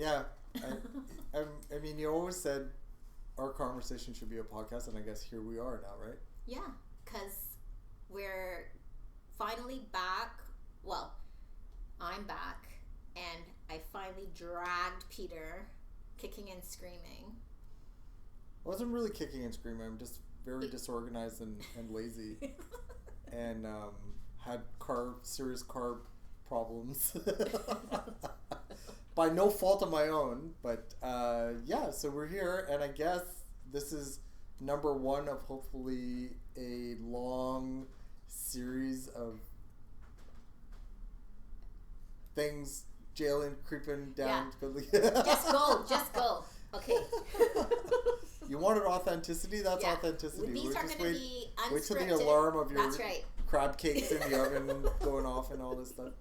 Yeah. I mean, you always said our conversation should be a podcast, and I guess here we are now, right? Yeah, because we're finally back. Well, I'm back, and I finally dragged Peter kicking and screaming. I wasn't really kicking and screaming. I'm just very disorganized and lazy, and had serious car problems by no fault of my own. But yeah, so we're here, and I guess this is number one of hopefully a long series of things jailing, creeping down. Yeah. Just go. Okay. You wanted authenticity? That's authenticity. These are going to be unscripted. Wait till the alarm of your crab cakes in the oven going off and all this stuff.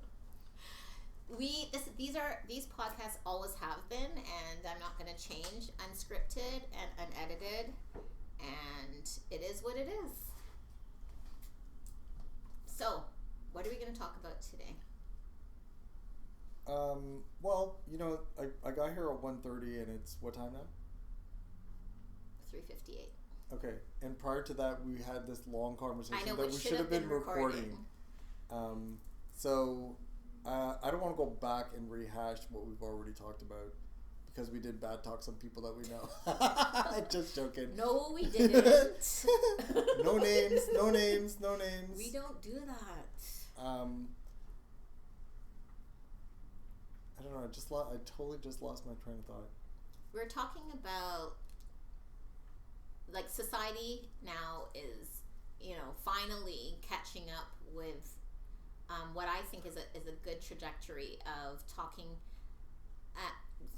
These podcasts always have been, and I'm not going to change. Unscripted and unedited, and it is what it is. So, what are we going to talk about today? Well, I got here at 1:30, and it's what time now? 3:58. Okay, and prior to that, we had this long conversation that we should have been recording. So I don't want to go back and rehash what we've already talked about because we did bad talk some people that we know. Just joking. No, we didn't. No names. We don't do that. I don't know. I totally just lost my train of thought. We're talking about like society now is, finally catching up with what I think is a good trajectory of talking,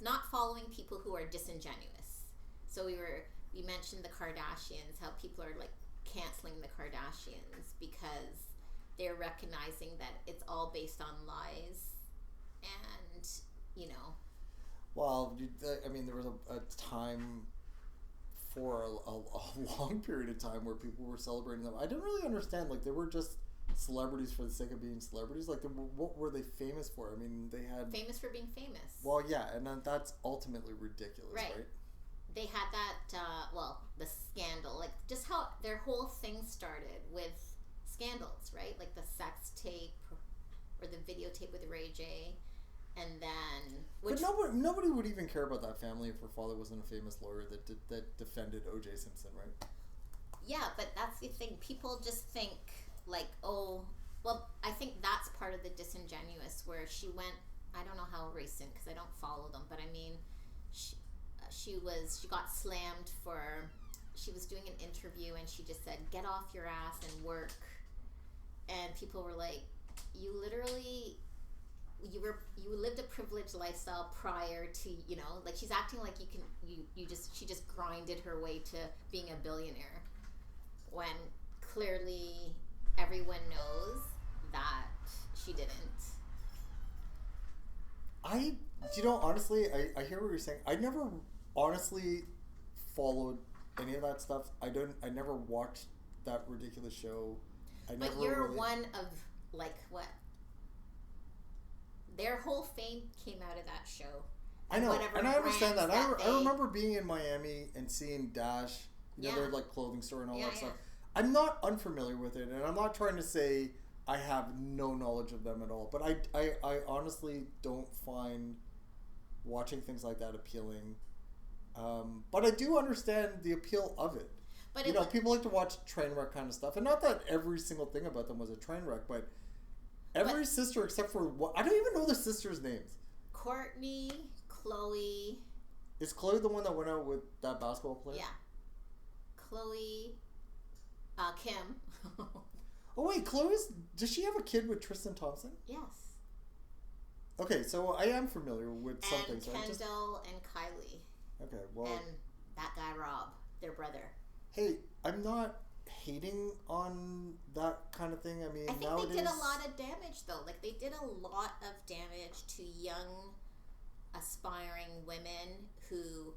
not following people who are disingenuous. So we mentioned the Kardashians, how people are like canceling the Kardashians because they're recognizing that it's all based on lies, and Well, I mean, there was a time for a long period of time where people were celebrating them. I didn't really understand. Like, they were just celebrities for the sake of being celebrities. Like, what were they famous for? I mean, they had... Famous for being famous. Well, yeah, and that's ultimately ridiculous, right? They had that, the scandal. Like, just how their whole thing started with scandals, right? Like the sex tape or the videotape with Ray J. And then... But nobody would even care about that family if her father wasn't a famous lawyer that defended O.J. Simpson, right? Yeah, but that's the thing. People just think, like, I think that's part of the disingenuous, where she went... I don't know how recent, because I don't follow them, but I mean, she got slammed for... She was doing an interview, and she just said, "Get off your ass and work." And people were like, you literally... You lived a privileged lifestyle prior to, like, she's acting like she just grinded her way to being a billionaire, when clearly everyone knows that she didn't. Honestly, I hear what you're saying. I never honestly followed any of that stuff. I never watched that ridiculous show. But you're one of, like, what? Their whole fame came out of that show. I know, and I understand that. I remember being in Miami and seeing Dash, their like clothing store and all that stuff. I'm not unfamiliar with it, and I'm not trying to say I have no knowledge of them at all. But I honestly don't find watching things like that appealing. But I do understand the appeal of it. But people like to watch train wreck kind of stuff, and not that every single thing about them was a train wreck, but every sister except for I don't even know the sisters' names. Courtney, Chloe. Is Chloe the one that went out with that basketball player? Yeah. Chloe, Kim. Oh wait, does she have a kid with Tristan Thompson? Yes. Okay, so I am familiar with some things. And Kendall and Kylie. Okay, well. And that guy Rob, their brother. Hey, I'm not hating on that kind of thing. I mean, I think they did a lot of damage, though. Like, they did a lot of damage to young, aspiring women who,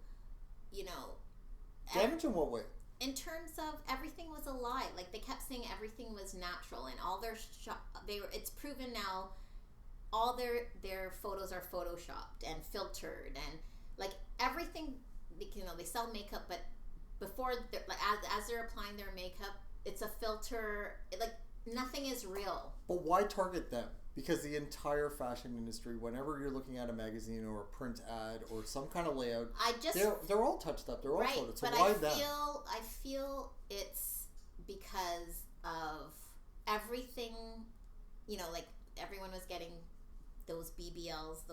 Damage in what way? In terms of everything was a lie. Like, they kept saying everything was natural, and all their it's proven now all their photos are photoshopped and filtered, and like everything. You know, they sell makeup, but before like as they're applying their makeup, it's a filter. Like nothing is real. But why target them? Because the entire fashion industry, whenever you're looking at a magazine or a print ad or some kind of layout, they're all touched up. They're all photos. So why them? I feel it's because of everything. You know, like everyone was getting those BBLs,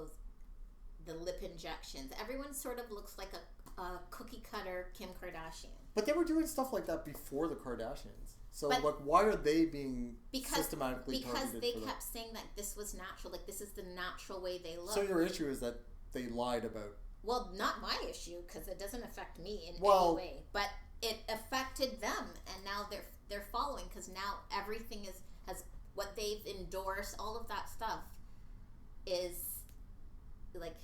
the lip injections. Everyone sort of looks like a cookie cutter Kim Kardashian. But they were doing stuff like that before the Kardashians. So, like, why are they being systematically targeted? Because they kept saying that this was natural. Like, this is the natural way they look. So your issue is that they lied about... Well, not my issue, because it doesn't affect me in any way. But it affected them, and now they're following, because now everything has what they've endorsed, all of that stuff is, like,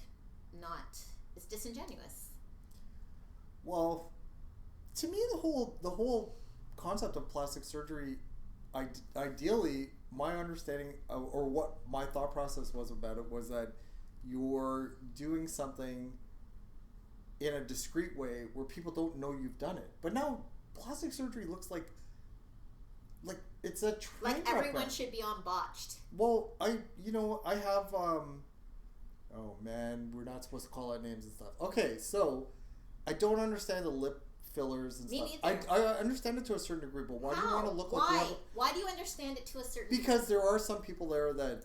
not... It's disingenuous. Well, to me, the whole concept of plastic surgery, ideally, my understanding or what my thought process was about it was that you're doing something in a discreet way where people don't know you've done it. But now plastic surgery looks like it's a train like everyone should be on botched. Well, I have oh man, we're not supposed to call out names and stuff. Okay, so I don't understand the lip fillers and stuff. I understand it to a certain degree, but why do you want to look like you have... Why do you understand it to a certain degree? Because there are some people there that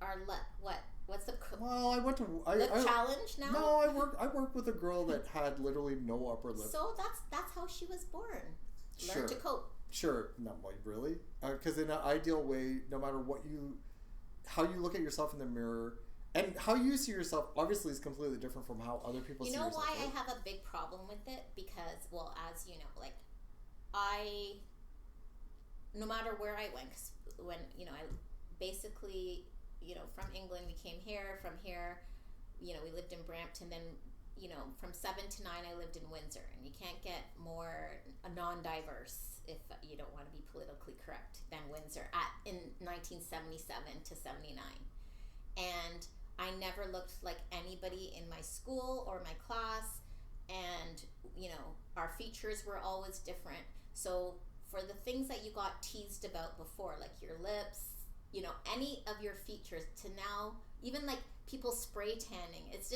are what? What's the well, I went to lip challenge now? No, I worked with a girl that had literally no upper lip. So that's how she was born. Learn to cope. Sure, not really. Because in an ideal way, no matter how you look at yourself in the mirror. And how you see yourself obviously is completely different from how other people see yourself. You know why I have a big problem with it? Because, well, as you know, like, no matter where I went, 'cause when, you know, I basically, you know, from England, we came here, from here, you know, we lived in Brampton, then, you know, from 7 to 9, I lived in Windsor, and you can't get more non-diverse, if you don't want to be politically correct, than Windsor in 1977 to 79. And I never looked like anybody in my school or my class, and, you know, our features were always different. So for the things that you got teased about before, like your lips, you know, any of your features, to now, even like people spray tanning, it's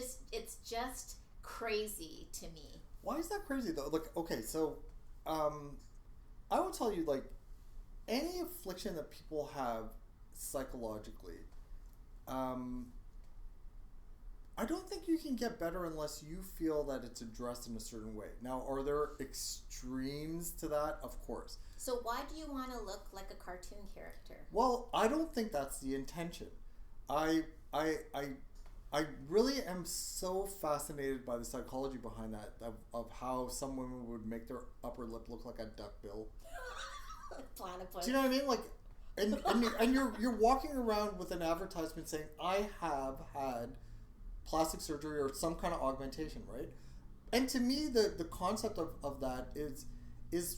just crazy to me. Why is that crazy though? Like, okay, so I will tell you, like, any affliction that people have psychologically, I don't think you can get better unless you feel that it's addressed in a certain way. Now, are there extremes to that? Of course. So why do you want to look like a cartoon character? Well, I don't think that's the intention. I really am so fascinated by the psychology behind that, of how some women would make their upper lip look like a duckbill. Platypus. Do you know what I mean? Like, and you're walking around with an advertisement saying, I have had plastic surgery or some kind of augmentation, right? And to me, the concept of that is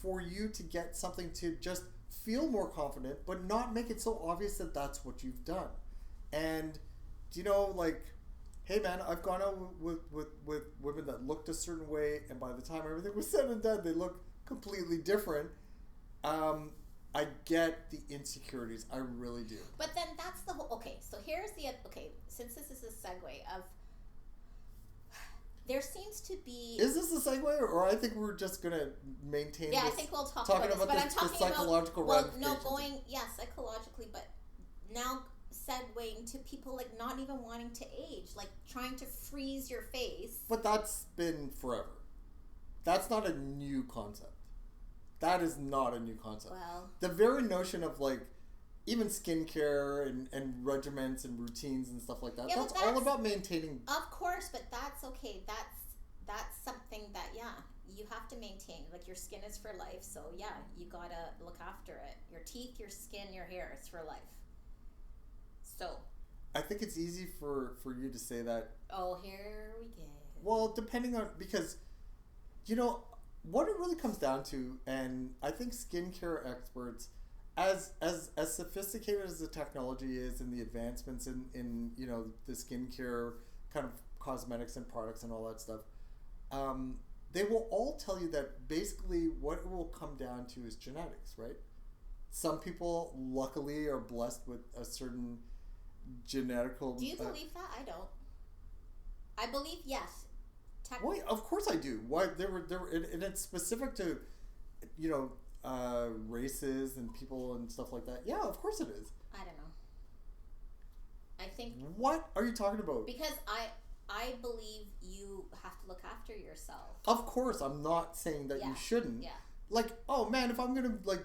for you to get something to just feel more confident, but not make it so obvious that that's what you've done. And, you know, like, hey man, I've gone out with women that looked a certain way, and by the time everything was said and done, they look completely different. I get the insecurities. I really do. But then that's the whole... Okay, so here's the... Okay, since this is a segue of... There seems to be... Is this a segue, or I think we're just going to maintain I think we'll talk about this, but I'm talking about... psychological ramifications. Psychologically, but now segueing to people, like, not even wanting to age, like, trying to freeze your face. But that's been forever. That's not a new concept. That is not a new concept. Well, the very notion of, like, even skincare and regimens and routines and stuff like that, that's all about maintaining. Of course, but that's okay. That's something that, you have to maintain. Like, your skin is for life, so you gotta look after it. Your teeth, your skin, your hair, it's for life. So. I think it's easy for you to say that. Oh, here we go. Well, depending on, because, you know, what it really comes down to, and I think skincare experts as sophisticated as the technology is and the advancements in you know the skincare kind of cosmetics and products and all that stuff, they will all tell you that basically what it will come down to is genetics, right? Some people luckily are blessed with a certain genetical. Do you believe that? I don't. I believe yes. Well, of course I do. Why there were and it's specific to, you know, races and people and stuff like that. Yeah, of course it is. I don't know. I think. What are you talking about? Because I believe you have to look after yourself. Of course, I'm not saying that you shouldn't. Yeah. Like, oh man, if I'm gonna like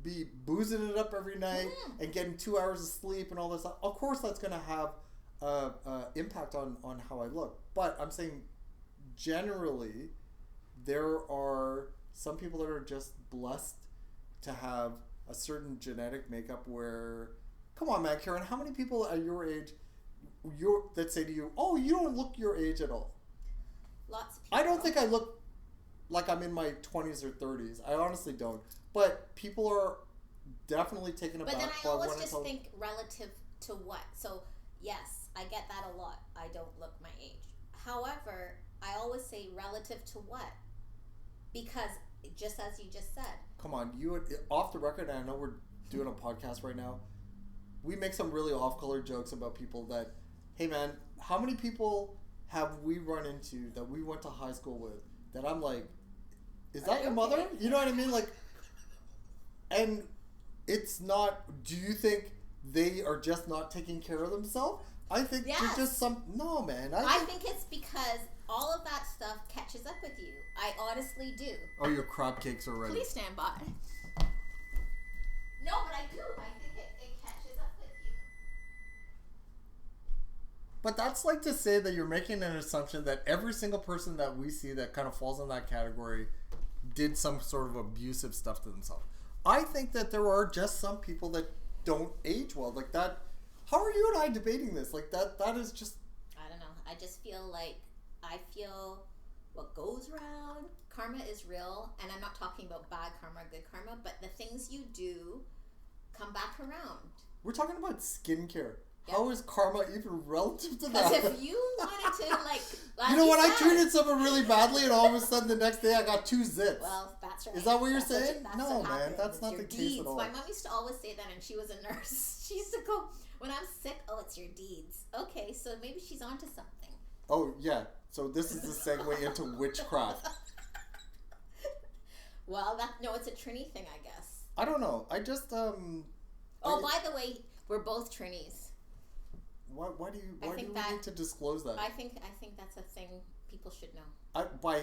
be boozing it up every night and getting 2 hours of sleep and all this stuff, of course that's gonna have impact on how I look. But I'm saying generally there are some people that are just blessed to have a certain genetic makeup where, come on man, Karen, how many people at your age that say to you, oh, you don't look your age at all? Lots of people. I don't think I look like I'm in my 20s or 30s. I honestly don't. But people are definitely taken aback. But then I always just think relative to what? So, yes, I get that a lot. I don't look my age. However, I always say relative to what? Because just as you just said. Come on, you off the record, and I know we're doing a podcast right now. We make some really off-color jokes about people that, hey man, how many people have we run into that we went to high school with that I'm like, is that your mother? You know what I mean? Like, and it's not, do you think they are just not taking care of themselves? I think they're just no man. I think it's because all of that stuff catches up with you. I honestly do. Oh, your crab cakes are ready. Please stand by. No, but I do. I think it catches up with you. But that's like to say that you're making an assumption that every single person that we see that kind of falls in that category did some sort of abusive stuff to themselves. I think that there are just some people that don't age well. Like that. How are you and I debating this? Like that is just... I don't know. I just feel like what goes around, karma is real. And I'm not talking about bad karma, good karma, but the things you do come back around. We're talking about skincare. Yep. How is karma even relative to that? Because if you wanted to, like... You know what? I treated someone really badly and all of a sudden the next day I got 2 zits. Well, that's right. Is that what you're saying? No, man. That's not the case at all. My mom used to always say that, and she was a nurse. She used to go, when I'm sick, oh, it's your deeds. Okay, so maybe she's onto something. Oh, yeah. So this is the segue into witchcraft. Well, it's a Trini thing, I guess. I don't know. I just, by the way, we're both Trinis. Why do you need to disclose that? I think that's a thing people should know. By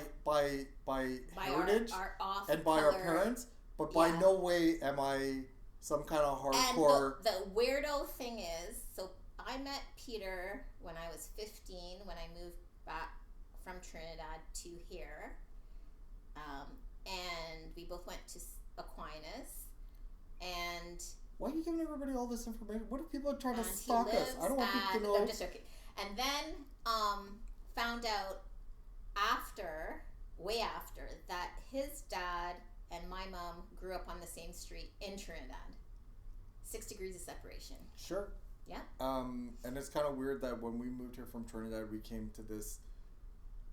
heritage our off and by our parents, but by no way am I some kind of hardcore. And the weirdo thing is, so I met Peter when I was 15 when I moved back from Trinidad to here, and we both went to Aquinas, and. Why are you giving everybody all this information? What if people are trying to stalk us? I don't want people to know. I'm just joking. And then found out way after, that his dad and my mom grew up on the same street in Trinidad. 6 degrees of separation. Sure. Yeah. And it's kind of weird that when we moved here from Trinidad, we came to this.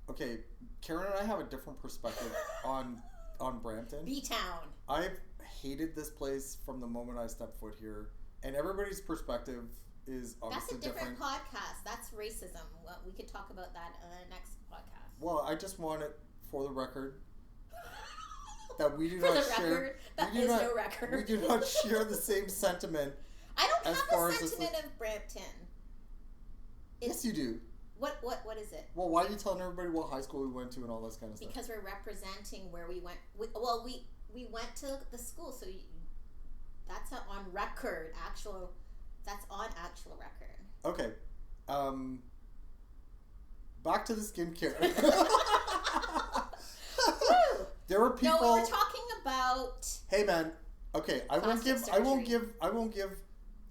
Okay, Karen and I have a different perspective on Brampton. B-Town. I've hated this place from the moment I stepped foot here, and everybody's perspective is obviously different. That's a different podcast. That's racism. Well, we could talk about that in the next podcast. Well, I just want it for the record that we do not share. No record. We do not share the same sentiment. I don't have the sentiment of Brampton. Yes, you do. What is it? Well, why are you telling everybody what high school we went to and all this kind of stuff? Because we're representing where we went. We went to the school, so that's on record. That's on actual record. Okay. Back to the skincare. There were people. No, we were talking about. Hey, man. Okay, I won't give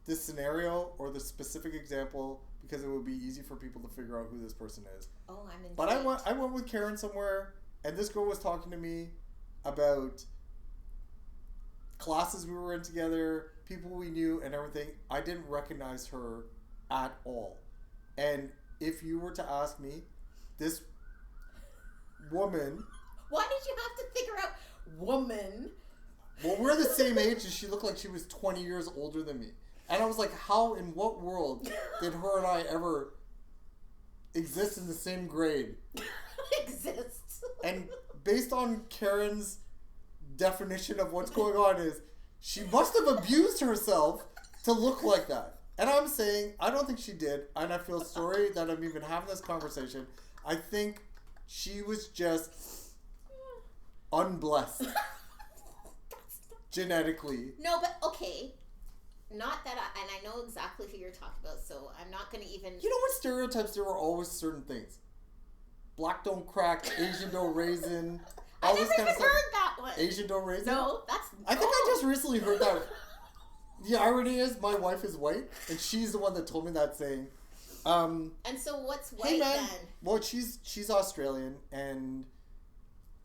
this scenario or the specific example because it would be easy for people to figure out who this person is. Oh, I'm intrigued. But I went with Karen somewhere, and this girl was talking to me about classes we were in together, people we knew and everything, I didn't recognize her at all. And if you were to ask me, this woman... Why did you have to figure out woman? Well, we're the same age and she looked like she was 20 years older than me. And I was like, how, in what world did her and I ever exist in the same grade? Exists. And based on Karen's definition of what's going on is, she must have abused herself to look like that. And I'm saying, I don't think she did. And I feel sorry that I'm even having this conversation. I think she was just unblessed. Genetically. No, but okay. Not that and I know exactly who you're talking about, so I'm not going to even... You know what stereotypes? There were always certain things. Black don't crack, Asian don't raisin. I never even heard that one. Asian don't raisin? No, that's... I think I just recently heard that. The irony is, my wife is white, and she's the one that told me that saying. And so what's white, hey man, then? Well, she's Australian, and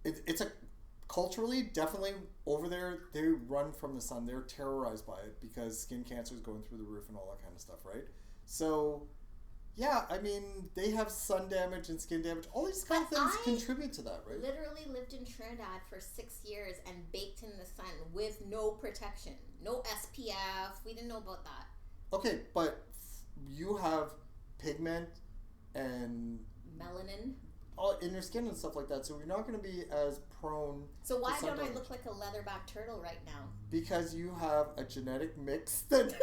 it's a... Culturally, definitely over there, they run from the sun. They're terrorized by it because skin cancer is going through the roof and all that kind of stuff, right? So, yeah, I mean, they have sun damage and skin damage. All these kind of things contribute to that, right? Literally lived in Trinidad for 6 years and baked in the sun with no protection. No SPF. We didn't know about that. Okay, but you have pigment and... melanin. In your skin and stuff like that, so you're not going to be as prone. So why to don't damage. I look like a leatherback turtle right now? Because you have a genetic mix that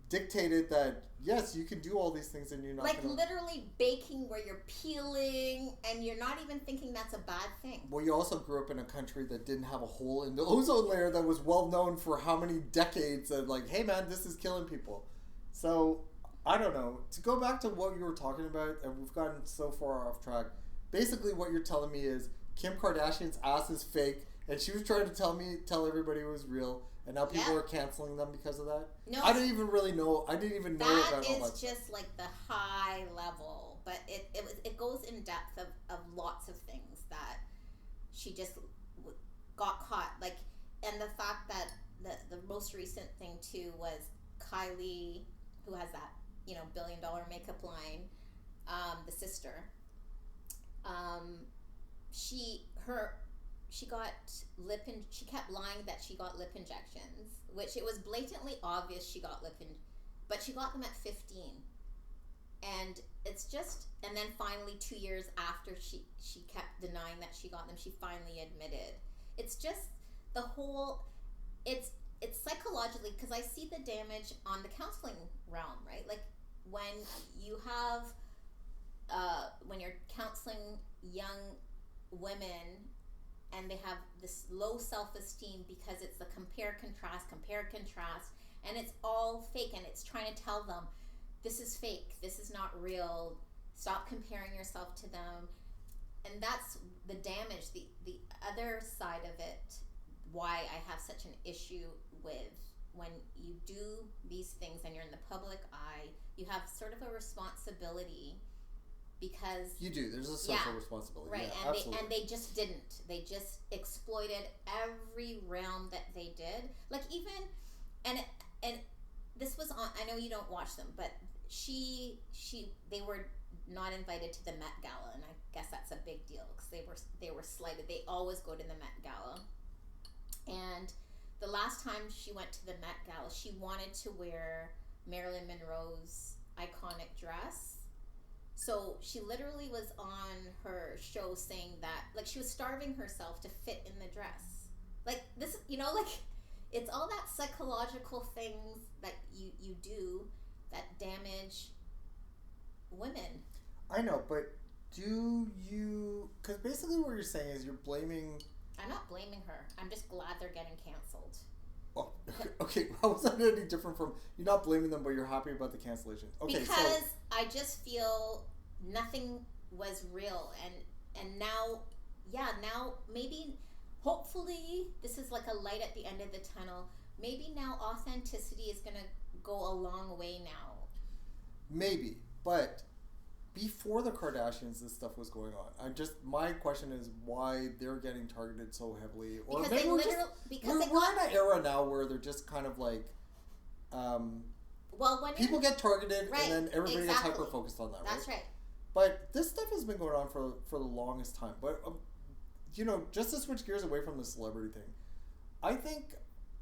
dictated that yes, you can do all these things, and you're not like literally baking where you're peeling, and you're not even thinking that's a bad thing. Well, you also grew up in a country that didn't have a hole in the ozone layer that was well known for how many decades of like, hey man, this is killing people. So. I don't know. To go back to what you were talking about, and we've gotten so far off track. Basically, what you're telling me is Kim Kardashian's ass is fake, and she was trying to tell everybody it was real, and now people are canceling them because of that. No, I didn't even really know. I didn't even know about all that. That is just like the high level, but it goes in depth of lots of things that she just got caught. Like, and the fact that the most recent thing too was Kylie, who has that, $1 billion makeup line, the sister. She got she kept lying that she got lip injections, which it was blatantly obvious she got but she got them at 15. And it's just, and then finally 2 years after she kept denying that she got them, she finally admitted. It's just the whole, it's psychologically, because I see the damage on the counseling realm, right? Like, when you have, when you're counseling young women and they have this low self-esteem because it's the compare, contrast, and it's all fake, and it's trying to tell them, this is fake, this is not real, stop comparing yourself to them. And that's the damage, the other side of it, why I have such an issue with when you do these things and you're in the public eye, you have sort of a responsibility because... You do. There's a social responsibility. Right. Yeah, and they just didn't. They just exploited every realm that they did. Like even... And this was on... I know you don't watch them, but they were not invited to the Met Gala, and I guess that's a big deal because they were slighted. They always go to the Met Gala. And... the last time she went to the Met Gala, she wanted to wear Marilyn Monroe's iconic dress. So she literally was on her show saying that, like, she was starving herself to fit in the dress. Like, this, like, it's all that psychological things that you do that damage women. I know, but do you... Because basically what you're saying is you're blaming... I'm not blaming her. I'm just glad they're getting canceled. Oh, okay. How is that any different from... You're not blaming them, but you're happy about the cancellation. Okay, because I just feel nothing was real. And now, now maybe, hopefully, this is like a light at the end of the tunnel. Maybe now authenticity is going to go a long way now. Maybe, but before the Kardashians, this stuff was going on. My question is why they're getting targeted so heavily, or because maybe we're in an era now where they're just kind of like, when people get targeted, and then everybody gets hyper focused on that. That's right. But this stuff has been going on for the longest time. But just to switch gears away from the celebrity thing, I think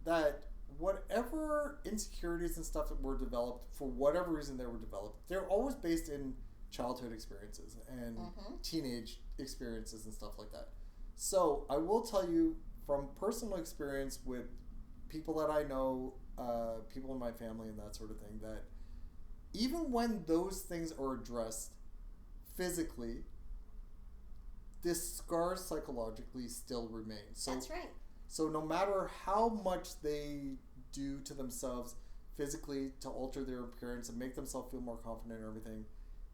that whatever insecurities and stuff that were developed, for whatever reason they were developed, they're always based in childhood experiences and teenage experiences and stuff like that. So I will tell you from personal experience with people that I know, people in my family and that sort of thing, that even when those things are addressed physically, the scars psychologically still remain. So, that's right. So no matter how much they do to themselves physically to alter their appearance and make themselves feel more confident and everything,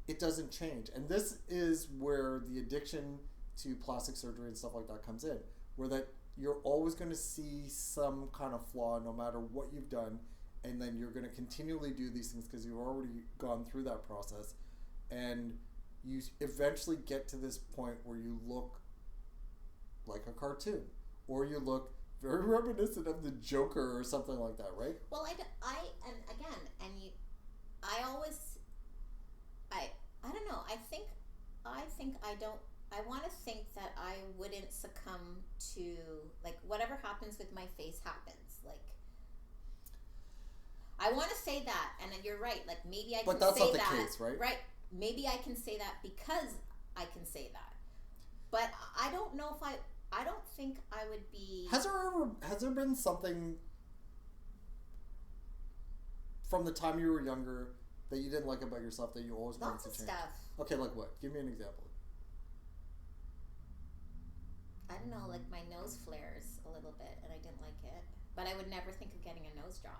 it doesn't change. And this is where the addiction to plastic surgery and stuff like that comes in, where that you're always going to see some kind of flaw no matter what you've done, and then you're going to continually do these things because you've already gone through that process, and you eventually get to this point where you look like a cartoon, or you look very reminiscent of the Joker or something like that, right? Well, I don't know. I want to think that I wouldn't succumb to, like, whatever happens with my face happens. Like, I want to say that, and you're right. Like, maybe I can say that. But that's not the case, right? Right. Maybe I can say that because I can say that. But I don't know if I don't think I would be... Has there been something from the time you were younger that you didn't like about yourself that you always wanted to change? Lots of stuff. Okay, like what? Give me an example. I don't know, like my nose flares a little bit and I didn't like it. But I would never think of getting a nose job.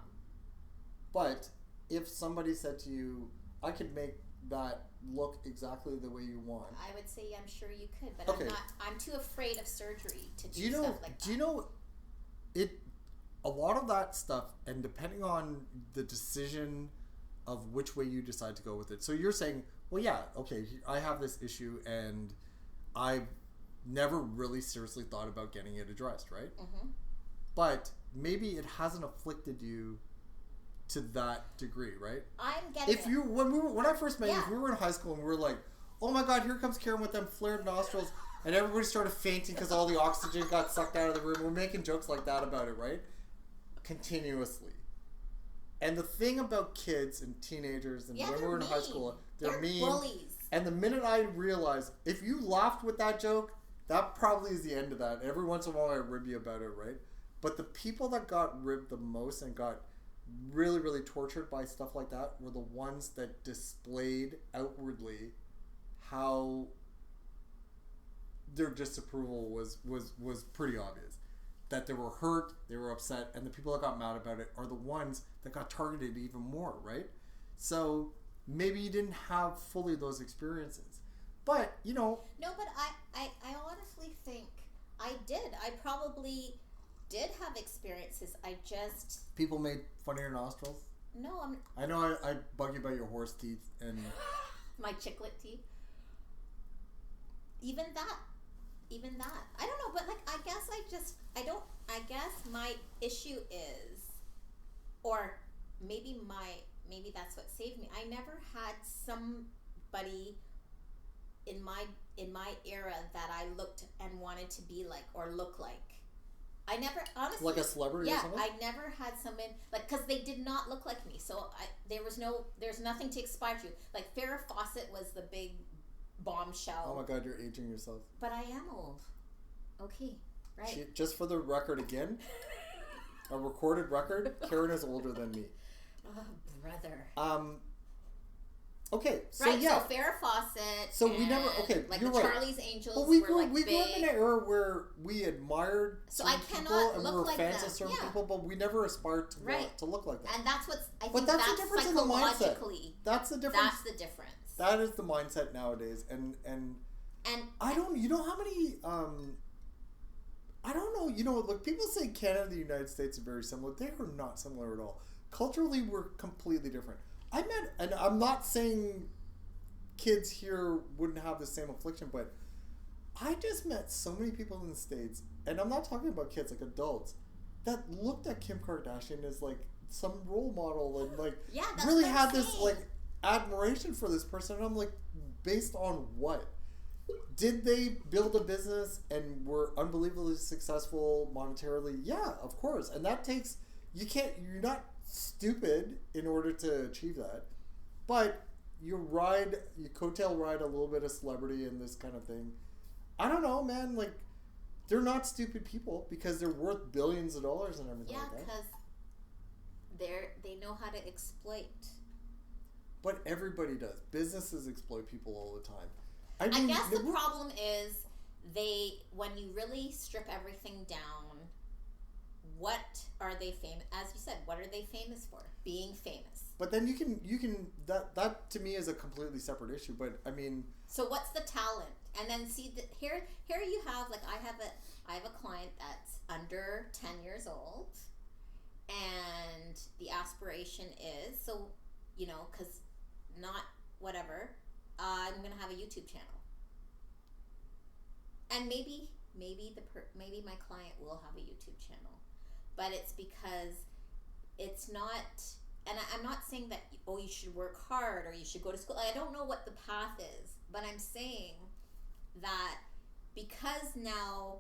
But if somebody said to you, I could make that look exactly the way you want, I would say I'm sure you could, but okay. I'm too afraid of surgery to do stuff like that. Do you know a lot of that stuff, and depending on the decision of which way you decide to go with it. So you're saying, well, yeah, okay, I have this issue and I've never really seriously thought about getting it addressed, right? Mm-hmm. But maybe it hasn't afflicted you to that degree, right? I'm getting it. When I first met you, if we were in high school and we were like, oh my God, here comes Karen with them flared nostrils, and everybody started fainting because all the oxygen got sucked out of the room. We're making jokes like that about it, right? Continuously. And the thing about kids and teenagers and when we were in high school, they're mean. Bullies. And the minute I realized, if you laughed with that joke, that probably is the end of that. Every once in a while I rib you about it, right? But the people that got ribbed the most and got really, really tortured by stuff like that were the ones that displayed outwardly how their disapproval was pretty obvious. That they were hurt, they were upset, and the people that got mad about it are the ones that got targeted even more, right? So maybe you didn't have fully those experiences. But, No, but I honestly think I did. I probably did have experiences. I just... People made fun of your nostrils? No, I know I bug you about your horse teeth and... My chiclet teeth. Even that. I don't know, but like, I guess my issue is, or maybe that's what saved me. I never had somebody in my era that I looked and wanted to be like or look like. I never, honestly, like a celebrity or something? I never had someone like, because they did not look like me, so there's nothing to aspire to. Like Farrah Fawcett was the big bombshell. Oh my God, you're aging yourself. But I am old. Okay, right. Just for the record again, a recorded record, Karen is older than me. Oh, brother. Okay, so right, yeah. So Farrah Fawcett. So we never, okay, like you're the right. Charlie's Angels but we were grew up in an era where we admired people and we were fans of certain people, but we never aspired to look like that. And that's what's, I think but that's the difference in the mindset. That's the difference. That's the difference. That is the mindset nowadays, and I don't, you know how many, I don't know, like people say Canada and the United States are very similar. They are not similar at all. Culturally, we're completely different. And I'm not saying kids here wouldn't have the same affliction, but I just met so many people in the States, and I'm not talking about kids, like adults, that looked at Kim Kardashian as like some role model and like really had this like admiration for this person. And I'm like, based on what? Did they build a business and were unbelievably successful monetarily? Yeah, of course. And that takes, you're not stupid in order to achieve that. But you coattail ride a little bit of celebrity and this kind of thing. I don't know, man. Like, they're not stupid people because they're worth billions of dollars and everything like that. Yeah, because they know how to exploit. But everybody does. Businesses exploit people all the time. I guess the problem is when you really strip everything down, what are they famous? As you said, what are they famous for? Being famous. But then you can that to me is a completely separate issue. But I mean, so what's the talent? And then see that here you have, like, I have a client that's under 10 years old, and the aspiration is, so, you know, because not whatever, I'm gonna have a YouTube channel, and maybe my client will have a YouTube channel, but it's because it's not, and I'm not saying that, oh, you should work hard or you should go to school. I don't know what the path is, but I'm saying that because now,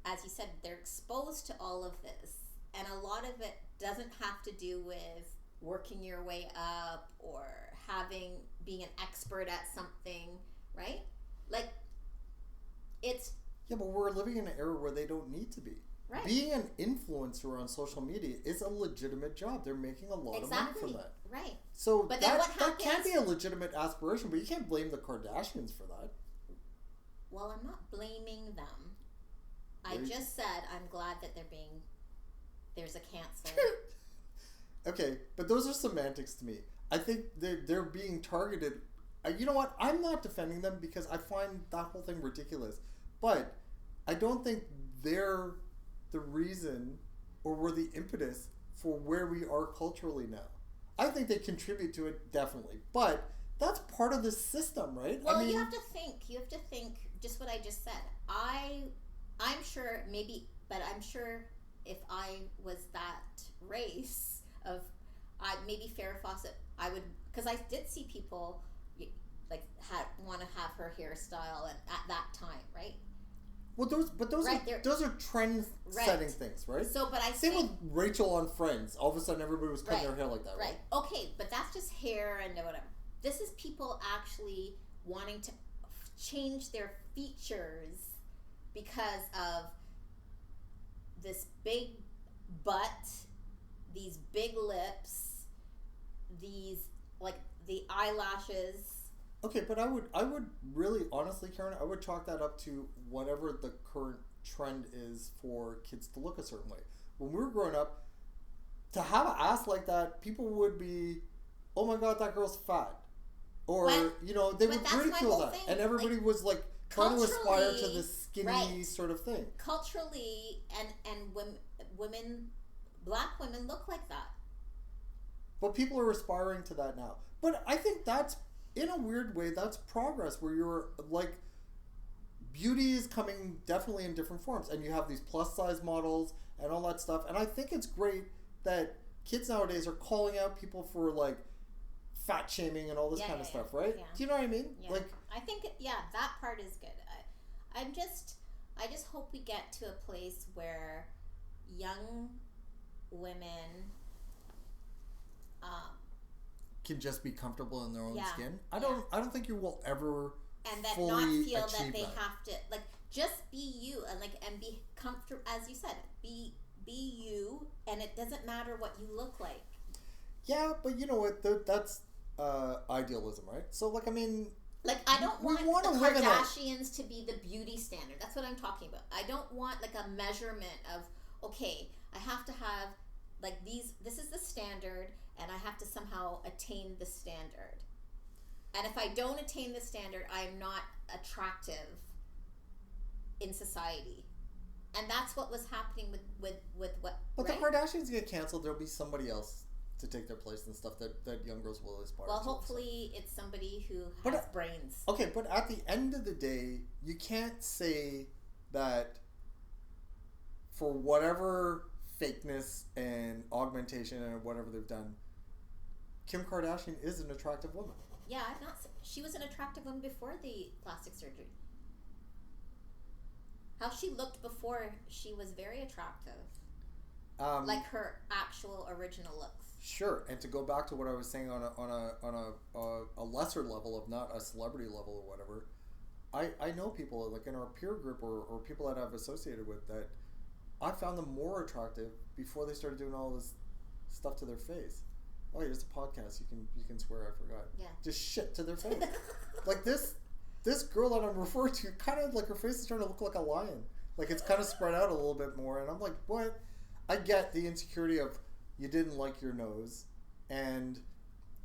as you said, they're exposed to all of this, and a lot of it doesn't have to do with working your way up or being an expert at something, right? Like, it's... Yeah, but we're living in an era where they don't need to be. Right. Being an influencer on social media is a legitimate job. They're making a lot of money from that. Right. So but that can be a legitimate aspiration, but you can't blame the Kardashians for that. Well, I'm not blaming them. I just said I'm glad that there's a cancel. Okay, but those are semantics to me. I think they're being targeted. You know what? I'm not defending them because I find that whole thing ridiculous. But I don't think they're the reason or were the impetus for where we are culturally now. I think they contribute to it, definitely. But that's part of the system, right? Well, I mean, you have to think just what I just said. I'm sure maybe, but I'm sure if I was that race of, maybe Farrah Fawcett, I would, because I did see people like want to have her hairstyle at that time, right? Well, those are trend setting things, right? So, but same with Rachel on Friends. All of a sudden, everybody was cutting their hair like that, right? Okay, but that's just hair and whatever. This is people actually wanting to change their features because of this big butt, these big lips, these, like, the eyelashes. Okay, but I would really, honestly, Karen, I would chalk that up to whatever the current trend is for kids to look a certain way. When we were growing up, to have an ass like that, people would be, oh my god, that girl's fat. Or, they would ridicule that. And everybody was like trying to aspire to this skinny sort of thing. Culturally, and women, black women look like that. But people are aspiring to that now. But I think that's, in a weird way, that's progress, where you're like, beauty is coming definitely in different forms, and you have these plus size models and all that stuff. And I think it's great that kids nowadays are calling out people for like fat shaming and all this kind of stuff, right? Yeah. Do you know what I mean? Yeah. Like, I think that part is good. I just hope we get to a place where young women can just be comfortable in their own skin. I don't think you will ever and that fully not feel that they that. have to, like, just be you and be comfortable, as you said, be you, and it doesn't matter what you look like. Yeah, but you know what? That's idealism, right? So, like, I mean, like, I don't want the Kardashians to be the beauty standard. That's what I'm talking about. I don't want like a measurement of, okay, I have to have like this is the standard, and I have to somehow attain the standard. And if I don't attain the standard, I am not attractive in society. And that's what was happening with what. But the Kardashians get canceled, there'll be somebody else to take their place and stuff that young girls will aspire to. Well, hopefully it's somebody who has brains. Okay, but at the end of the day, you can't say that for whatever fakeness and augmentation and whatever they've done, Kim Kardashian is an attractive woman. Yeah, she was an attractive woman before the plastic surgery. How she looked before, she was very attractive. Like her actual original looks. Sure, and to go back to what I was saying on a lesser level of not a celebrity level or whatever, I know people like in our peer group or people that I've associated with that I found them more attractive before they started doing all this stuff to their face. Oh, yeah, it's a podcast. You can swear. I forgot. Yeah. Just shit to their face. Like this girl that I'm referring to, kind of like her face is starting to look like a lion. Like it's kind of spread out a little bit more, and I'm like, what? I get the insecurity of you didn't like your nose, and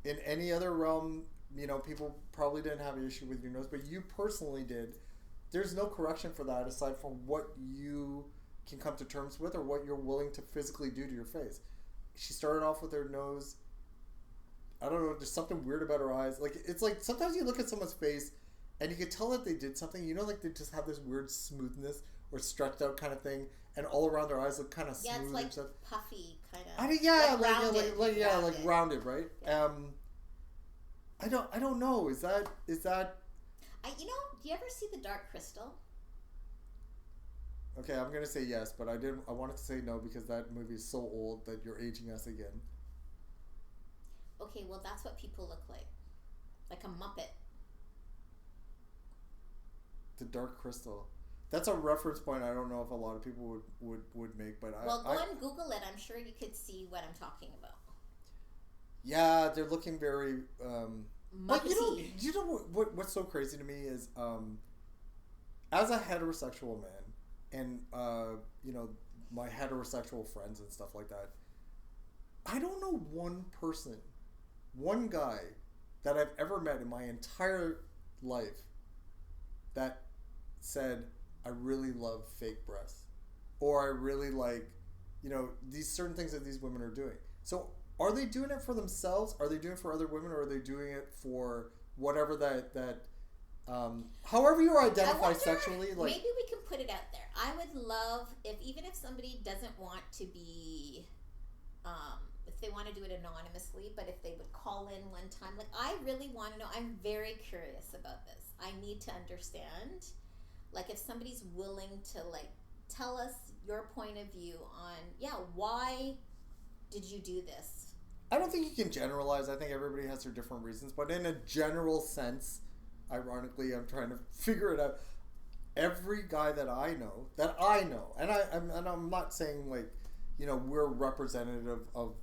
in any other realm, you know, people probably didn't have an issue with your nose, but you personally did. There's no correction for that aside from what you can come to terms with or what you're willing to physically do to your face. She started off with her nose. I don't know, there's something weird about her eyes. Like, it's like sometimes you look at someone's face and you can tell that they did something. You know, like they just have this weird smoothness or stretched out kind of thing, and all around their eyes look kind of smooth. Yeah, it's like and stuff. puffy kind of. I mean, like rounded, right? Yeah. I don't know. Is that? Do you ever see The Dark Crystal? Okay, I'm gonna say yes, but I wanted to say no because that movie is so old that you're aging us again. Okay, well that's what people look like a Muppet. The Dark Crystal. That's a reference point I don't know if a lot of people would make, but go and Google it. I'm sure you could see what I'm talking about. Yeah, they're looking very. But you know what's so crazy to me is, as a heterosexual man, and my heterosexual friends and stuff like that, I don't know one guy that I've ever met in my entire life that said, I really love fake breasts, or I really like, these certain things that these women are doing. So are they doing it for themselves? Are they doing it for other women? Or are they doing it for whatever however you identify sexually? Like, maybe we can put it out there. I would love even if somebody doesn't want to be, if they want to do it anonymously, but if they would call in one time, like I really want to know. I'm very curious about this. I need to understand. Like if somebody's willing to tell us your point of view on, why did you do this? I don't think you can generalize. I think everybody has their different reasons, but in a general sense, ironically, I'm trying to figure it out. Every guy that I know, and I'm not saying we're representative of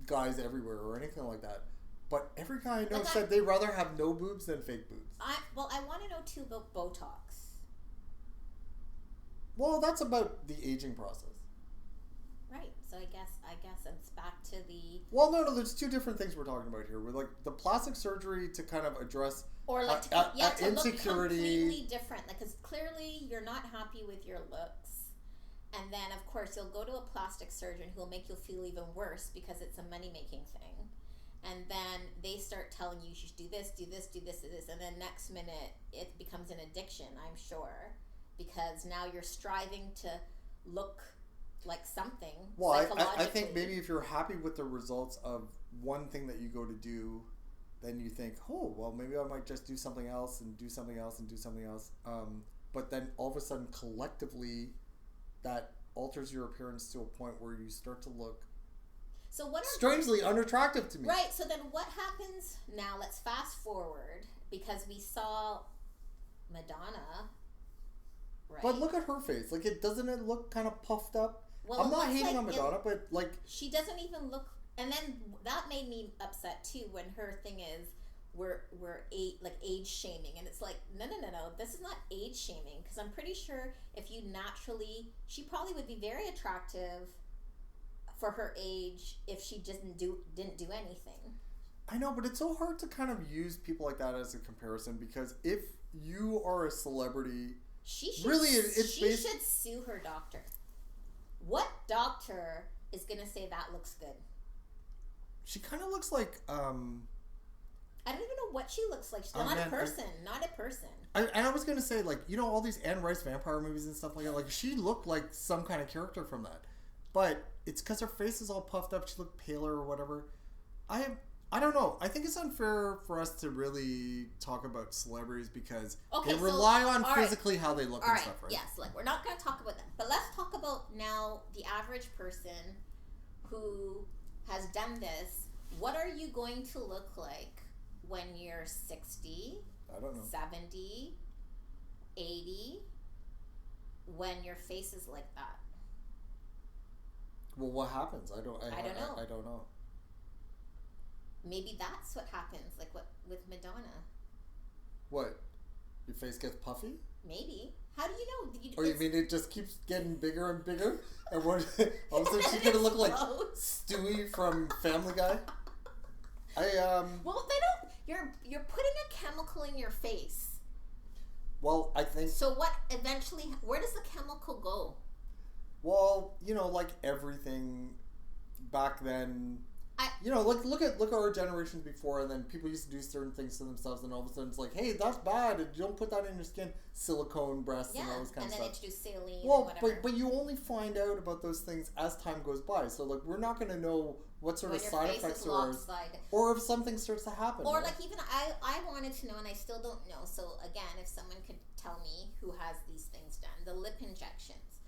guys everywhere or anything like that, but every guy I know said they'd rather have no boobs than fake boobs. I want to know too about Botox. Well, that's about the aging process. Right. So I guess it's back to the. Well, no. There's two different things we're talking about here. We're like the plastic surgery to kind of address to insecurity. Look completely different. Because clearly you're not happy with your looks, and then of course you'll go to a plastic surgeon who will make you feel even worse because it's a money making thing, and then they start telling you should do this, do this, do this, do this, and then next minute it becomes an addiction. I'm sure. Because now you're striving to look like something. Well, I think maybe if you're happy with the results of one thing that you go to do, then you think, oh, well, maybe I might just do something else and do something else and do something else. But then all of a sudden, collectively, that alters your appearance to a point where you start to look strangely unattractive to me. Right. So then what happens now? Let's fast forward because we saw Madonna. Right. But look at her face. Doesn't it look kind of puffed up? Well, I'm not hating on Madonna, but she doesn't even look. And then that made me upset too when her thing is we're age shaming, and it's like no. This is not age shaming because I'm pretty sure if you naturally, she probably would be very attractive for her age if she didn't do anything. I know, but it's so hard to kind of use people like that as a comparison because if you are a celebrity. She should sue her doctor. What doctor is going to say that looks good? She kind of looks like I don't even know what she looks like. She's not a person. And I was gonna say, like, you know, all these Anne Rice vampire movies and stuff like that. Like, she looked like some kind of character from that, but it's because her face is all puffed up. She looked paler or whatever. I don't know. I think it's unfair for us to really talk about celebrities because they rely on physically how they look and stuff, right? Yes, like we're not going to talk about that. But let's talk about now the average person who has done this. What are you going to look like when you're 60? I don't know. 70, 80, when your face is like that? Well, what happens? I don't know. I don't know. Maybe that's what happens, like what with Madonna. What? Your face gets puffy? Maybe. How do you know? Or you mean it just keeps getting bigger and bigger? And all of a sudden she's going to look like Stewie from Family Guy? Well, they don't... You're putting a chemical in your face. Well, I think... So what eventually... Where does the chemical go? Well, you know, like everything back then... look at our generations before, and then people used to do certain things to themselves, and all of a sudden it's like, hey, that's bad, and you don't put that in your skin. Silicone breasts and all this kind of stuff. And then introduce saline. Well, but you only find out about those things as time goes by. So like, we're not going to know what sort of side effects there are, or if something starts to happen. Or like even I wanted to know, and I still don't know. So again, if someone could tell me who has these things done, the lip injections,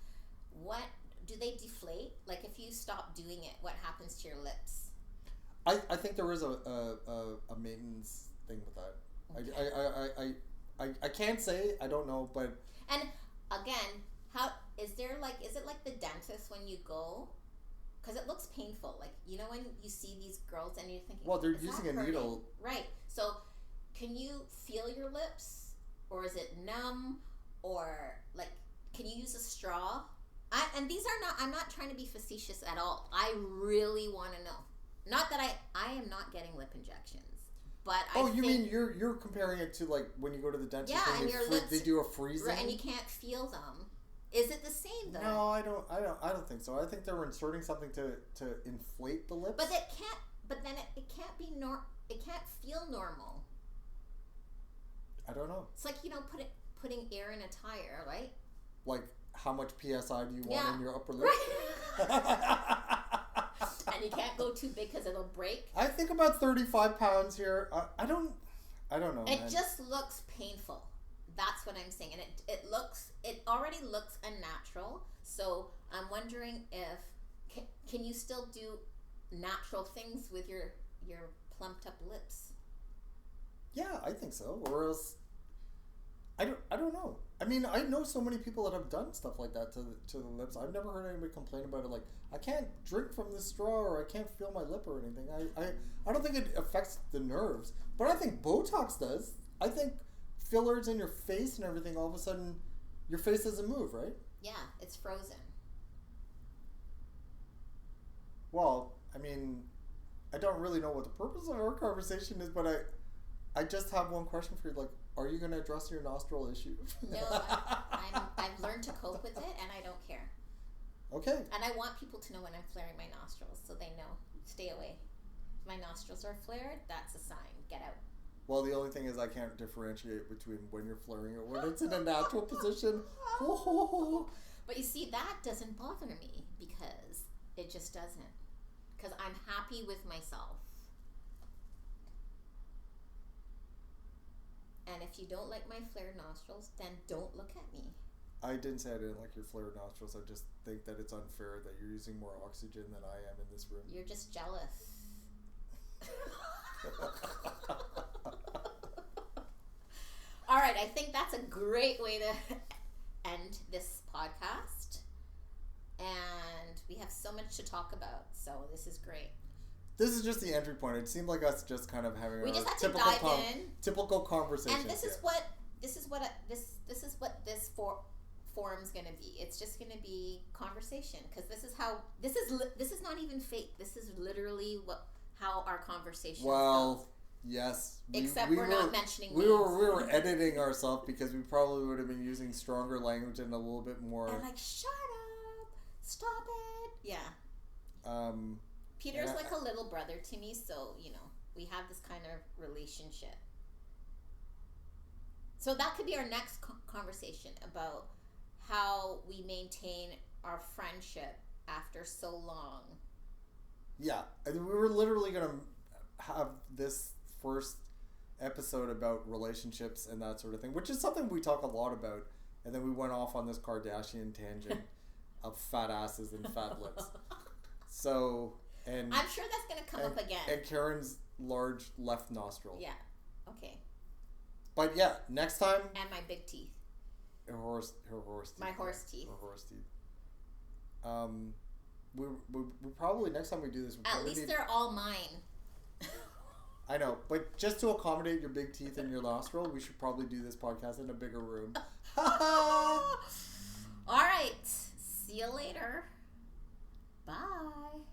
what do they deflate? Like if you stop doing it, what happens to your lips? I think there is a maintenance thing with that. Okay. I can't say, I don't know, but... And again, is it like the dentist when you go? Because it looks painful. Like, you know when you see these girls and you're thinking... Well, they're using a needle. Right. So, can you feel your lips? Or is it numb? Or, like, can you use a straw? And these are not... I'm not trying to be facetious at all. I really want to know. Not that I am not getting lip injections, but you mean you're comparing it to like when you go to the dentist and they do a freezing, right, and you can't feel them. Is it the same though? No, I don't think so. I think they were inserting something to inflate the lips. But it can't. But then it can't be It can't feel normal. I don't know. It's like putting air in a tire, right? Like how much PSI do you want in your upper lip? Right. And you can't go too big because it'll break. I think about 35 pounds here. I don't know. It just looks painful. That's what I'm saying, and it already looks unnatural. So I'm wondering if can you still do natural things with your plumped up lips? Yeah, I think so. Or else, I don't know. I mean, I know so many people that have done stuff like that to the lips. I've never heard anybody complain about it. Like, I can't drink from this straw, or I can't feel my lip or anything. I don't think it affects the nerves, but I think Botox does. I think fillers in your face and everything. All of a sudden, your face doesn't move, right? Yeah, it's frozen. Well, I mean, I don't really know what the purpose of our conversation is, but I just have one question for you. Like, are you going to address your nostril issue? No, I've learned to cope with it, and I don't care. Okay. And I want people to know when I'm flaring my nostrils, so they know. Stay away. If my nostrils are flared, that's a sign. Get out. Well, the only thing is I can't differentiate between when you're flaring it, when it's in a natural position. But you see, that doesn't bother me because it just doesn't. Because I'm happy with myself. And if you don't like my flared nostrils, then don't look at me. I didn't say I didn't like your flared nostrils. I just think that it's unfair that you're using more oxygen than I am in this room. You're just jealous. All right, I think that's a great way to end this podcast. And we have so much to talk about, so this is great. This is just the entry point. It seemed like us just kind of having we just had typical to dive in. Typical conversation. And this is what this forum's going to be. It's just going to be conversation, because this is not even fake. This is literally how our conversation goes. Yes. Except we're not mentioning we names. We were editing ourselves because we probably would have been using stronger language and a little bit more. And like, shut up, stop it. Yeah. Peter's like a little brother to me, so, you know, we have this kind of relationship. So that could be our next conversation about how we maintain our friendship after so long. Yeah, we were literally going to have this first episode about relationships and that sort of thing, which is something we talk a lot about, and then we went off on this Kardashian tangent of fat asses and fat lips. So, and I'm sure that's going to come up again. And Karen's large left nostril. Yeah. Okay. But yeah, next time. And my big teeth. Her horse teeth. My horse teeth. Her horse teeth. We probably, next time we do this, at least they're all mine. I know, but just to accommodate your big teeth and your nostril, we should probably do this podcast in a bigger room. All right. See you later. Bye.